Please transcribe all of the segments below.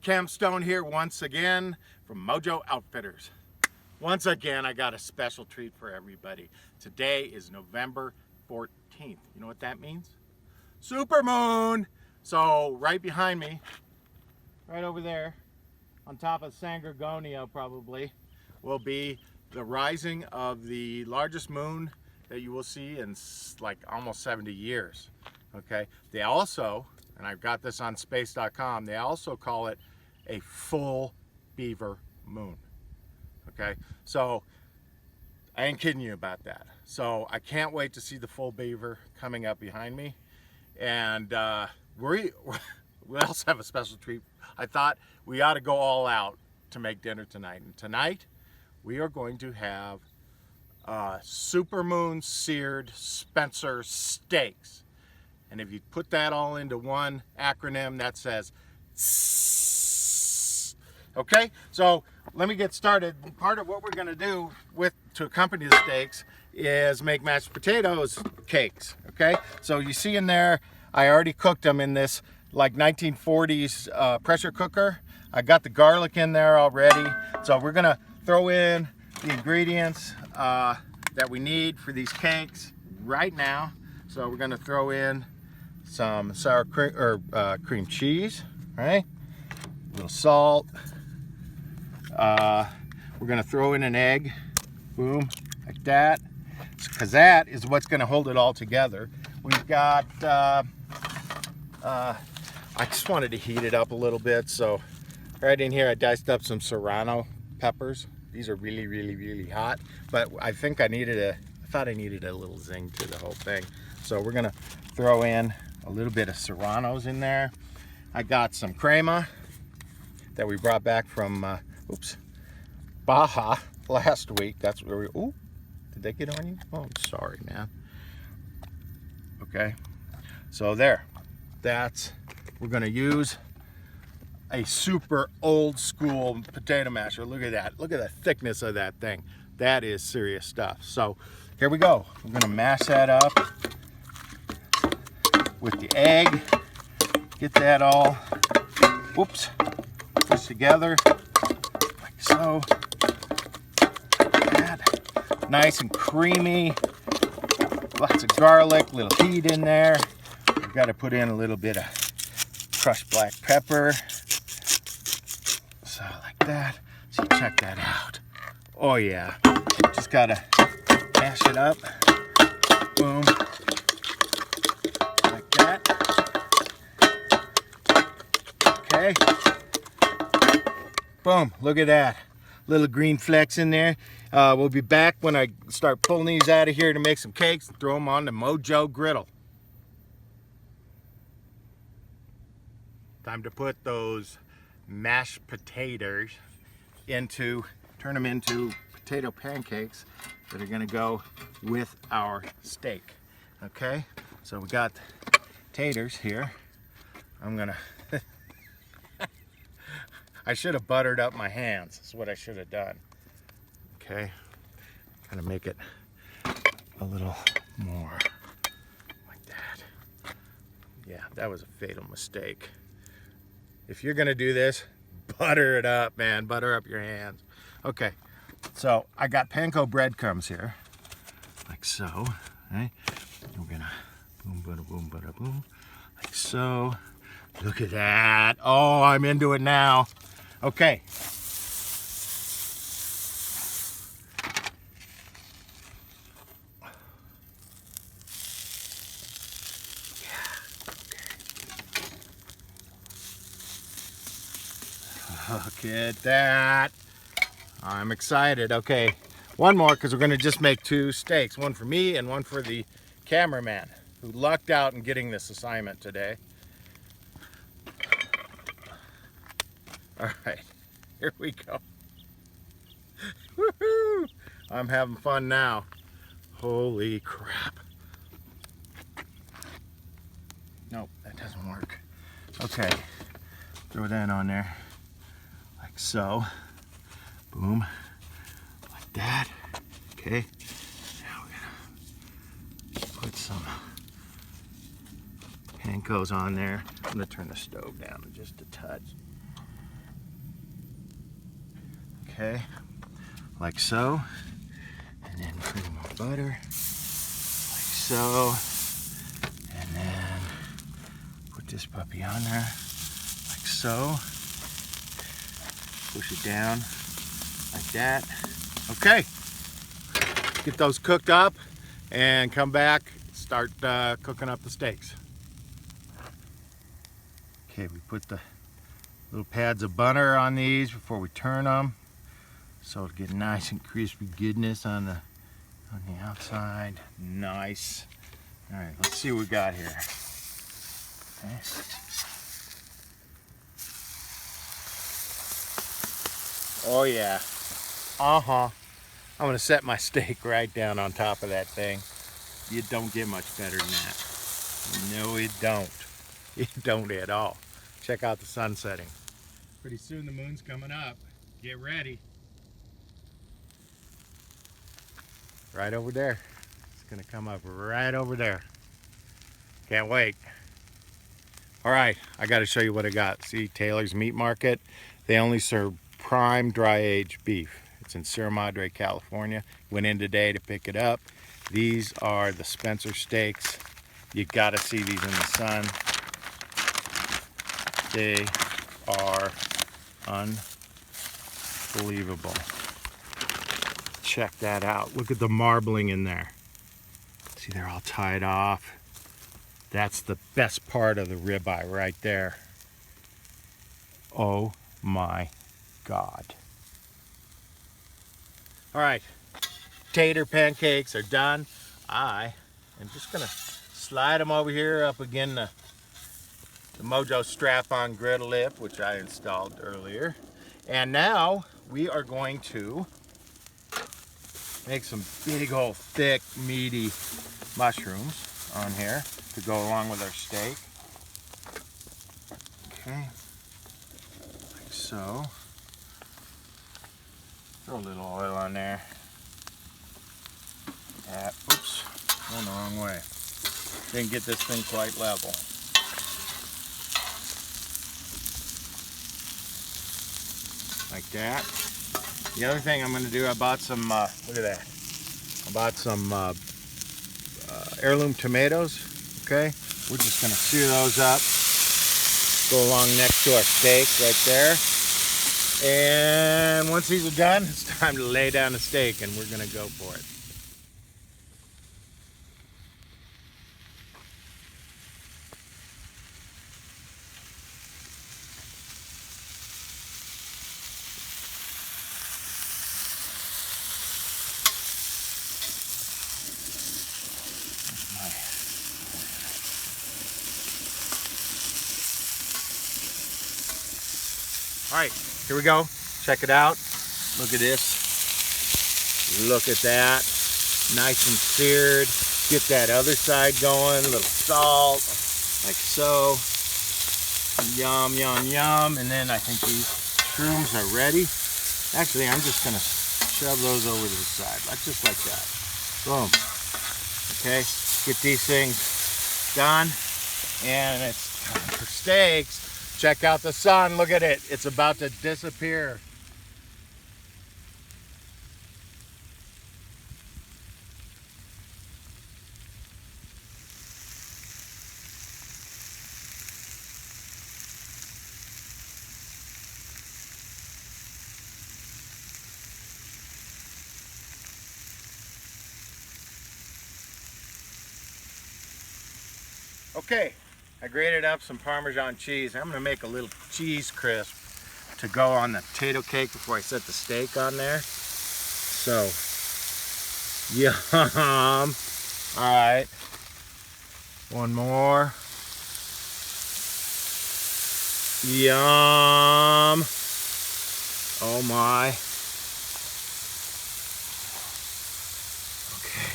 Camstone here once again from Mojoe Outfitters. Once again, I got a special treat for everybody. Today is November 14th. You know what that means? Supermoon! So right behind me, right over there, on top of San Gorgonio probably, will be the rising of the largest moon that you will see in like almost 70 years. Okay, they also, and I've got this on space.com, they also call it a full beaver moon. Okay, so I ain't kidding you about that. So I can't wait to see the full beaver coming up behind me. And we also have a special treat. I thought we ought to go all out to make dinner tonight. And tonight we are going to have Supermoon seared Spencer steaks. And if you put that all into one acronym, that says SSSS. Okay, so let me get started. Part of what we're going to do to accompany the steaks is make mashed potatoes cakes. Okay, so you see in there, I already cooked them in this like 1940s pressure cooker. I got the garlic in there already. So we're going to throw in the ingredients that we need for these cakes right now. So we're going to throw in some sour cream or cream cheese, right? A little salt. We're going to throw in an egg, boom, like that, because that is what's going to hold it all together. We've got, I just wanted to heat it up a little bit, so right in here I diced up some serrano peppers. These are really, really, really hot, but I think I thought I needed a little zing to the whole thing. So we're going to throw in a little bit of serranos in there. I got some crema that we brought back from, Baja last week. That's where we, oh, did they get on you? Oh, I'm sorry, man. Okay, so there, we're gonna use a super old school potato masher. Look at that, look at the thickness of that thing. That is serious stuff. So here we go. We're gonna mash that up with the egg. Get that all, pushed together like so. Nice and creamy, lots of garlic, little heat in there. We've got to put in a little bit of crushed black pepper. So like that. So you check that out. Oh yeah, just gotta mash it up. Boom, like that. Okay. Boom, look at that. Little green flecks in there. We'll be back when I start pulling these out of here to make some cakes and throw them on the Mojoe Griddle. Time to put those mashed potatoes turn them into potato pancakes that are gonna go with our steak. Okay, so we got taters here. I'm gonna I should have buttered up my hands. That's what I should have done. Okay, kind of make it a little more like that. Yeah, that was a fatal mistake. If you're gonna do this, butter it up, man. Butter up your hands. Okay, so I got panko breadcrumbs here, like so. Right? We're gonna boom, bada, boom, bada, boom, like so. Look at that. Oh, I'm into it now. Okay. Look at that. I'm excited. Okay, one more because we're going to just make two steaks. One for me and one for the cameraman who lucked out in getting this assignment today. All right, here we go. Woohoo! I'm having fun now. Holy crap. Nope, that doesn't work. Okay, throw that on there. Like so. Boom. Like that. Okay. Now we're gonna put some pancos on there. I'm gonna turn the stove down just a touch. Okay, like so. And then put in more butter, like so. And then put this puppy on there, like so. Push it down, like that. Okay, get those cooked up and come back, start cooking up the steaks. Okay, we put the little pads of butter on these before we turn them, so it'll get nice and crispy goodness on the outside. Nice. All right, let's see what we got here. Okay. Oh yeah. I'm gonna set my steak right down on top of that thing. You don't get much better than that. No, it don't. It don't at all. Check out the sun setting. Pretty soon the moon's coming up. Get ready. Right over there. It's gonna come up right over there. Can't wait. All right, I gotta show you what I got. See, Taylor's Meat Market. They only serve prime dry aged beef. It's in Sierra Madre, California. Went in today to pick it up. These are the Spencer steaks. You gotta see these in the sun. They are unbelievable. Check that out. Look at the marbling in there. See, they're all tied off. That's the best part of the ribeye right there. Oh my God. All right, tater pancakes are done. I am just gonna slide them over here up again the Mojoe strap-on griddle lip, which I installed earlier. And now we are going to make some big old thick meaty mushrooms on here to go along with our steak. Okay, like so. Throw a little oil on there. Oops, going the wrong way. Didn't get this thing quite level. Like that. The other thing I'm going to do, I bought some, look at that. I bought some heirloom tomatoes, okay? We're just going to sear those up. Go along next to our steak right there. And once these are done, it's time to lay down the steak and we're going to go for it. All right, here we go. Check it out. Look at this. Look at that. Nice and seared. Get that other side going. A little salt, like so. Yum, yum, yum. And then I think these shrooms are ready. Actually, I'm just gonna shove those over to the side, like just like that. Boom. Okay, get these things done. And it's time for steaks. Check out the sun, look at it. It's about to disappear. Okay. I grated up some Parmesan cheese. I'm gonna make a little cheese crisp to go on the potato cake before I set the steak on there. So, yum. All right, one more. Yum. Oh my. Okay.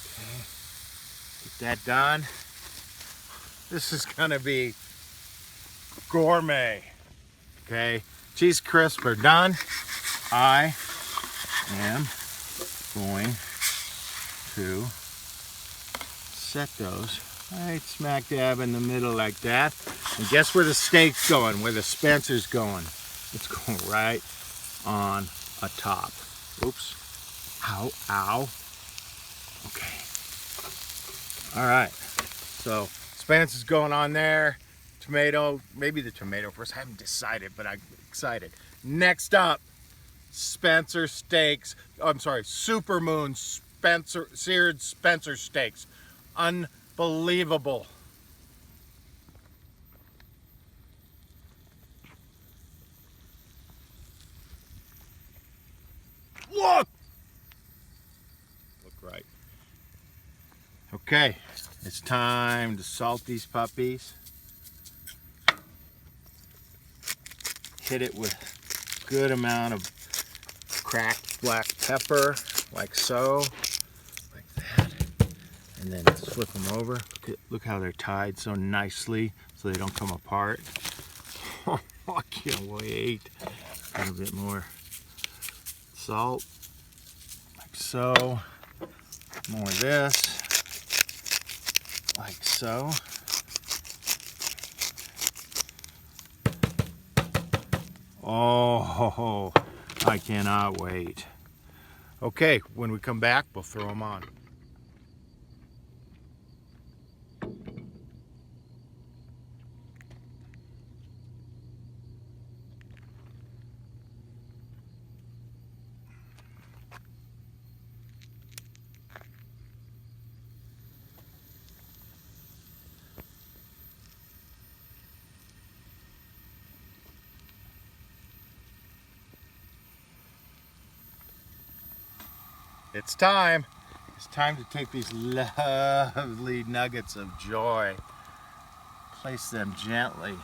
Okay. Get that done. This is gonna be gourmet. Okay, cheese crisps are done. I am going to set those right smack dab in the middle like that. And guess where the steak's going, where the Spencer's going? It's going right on a top. Oops. Ow, ow. Okay. All right. So Spence is going on there. Tomato, maybe the tomato first. I haven't decided, but I'm excited. Next up, Spencer steaks. I'm sorry, Supermoon seared Spencer steaks. Unbelievable. Look right. Okay, it's time to salt these puppies. Hit it with a good amount of cracked black pepper, like so, like that. And then flip them over. Look how they're tied so nicely so they don't come apart. Oh, I can't wait. A little bit more salt, like so. More of this, like so. Oh, I cannot wait. Okay, when we come back, we'll throw them on. It's time. It's time to take these lovely nuggets of joy, place them gently.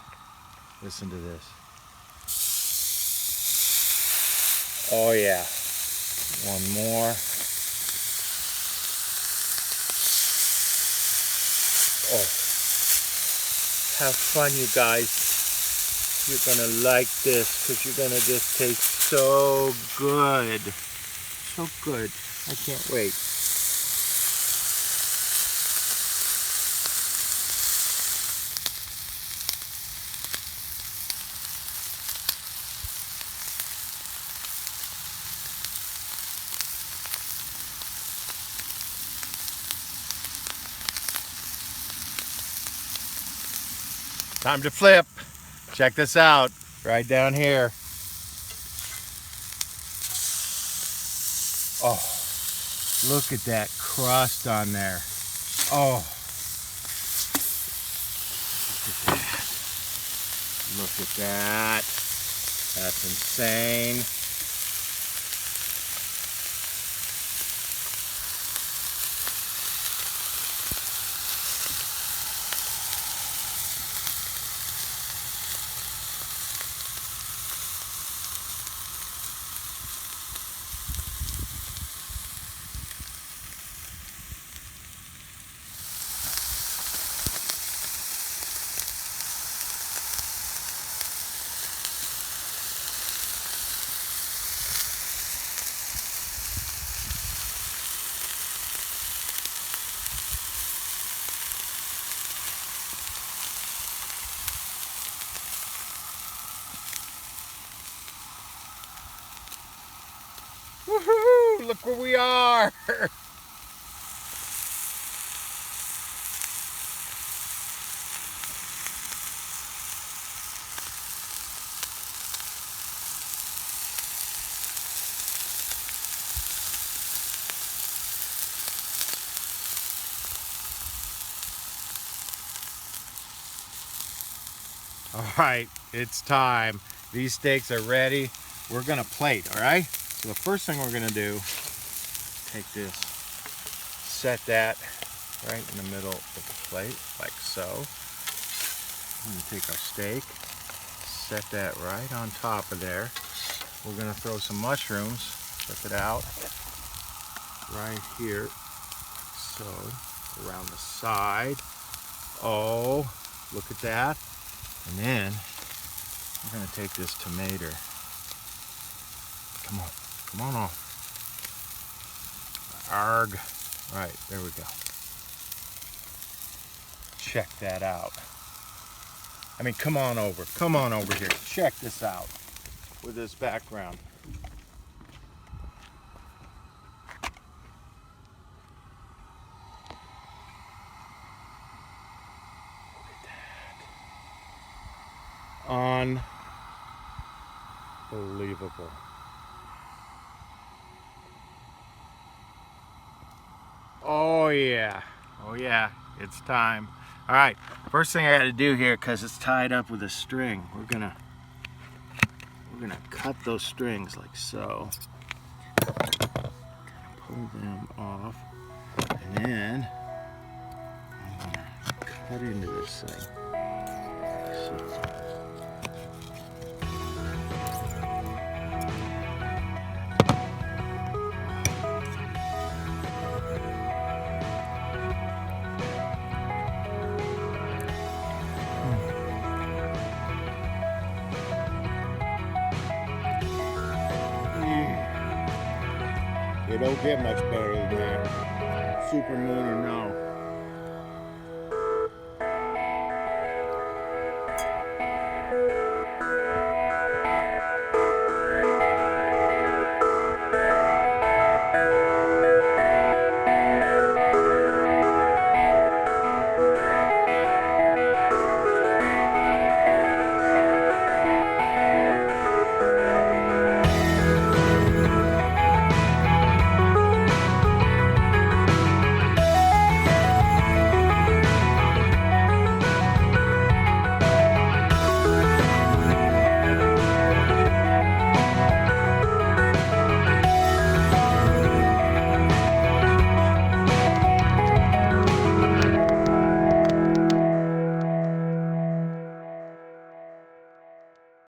Listen to this. Oh yeah. One more. Oh. Have fun, you guys. You're gonna like this because you're gonna just taste so good. So good. I can't wait. Time to flip. Check this out. Right down here. Oh, look at that crust on there. Oh, look at that. That's insane. Woohoo! Look where we are! All right, it's time. These steaks are ready. We're gonna plate, all right? So the first thing we're gonna do, take this, set that right in the middle of the plate, like so. I'm gonna take our steak, set that right on top of there. We're gonna throw some mushrooms, check it out, right here, so, around the side. Oh, look at that. And then we're gonna take this tomato. Come on off. Arg. Right, there we go. Check that out. I mean, come on over here. Check this out with this background. Unbelievable. Oh yeah. Oh yeah, it's time. All right, first thing I gotta do here, because it's tied up with a string, we're gonna cut those strings like so. Pull them off, and then I'm gonna cut into this thing. So. It don't get much better than that. Supermoon or no.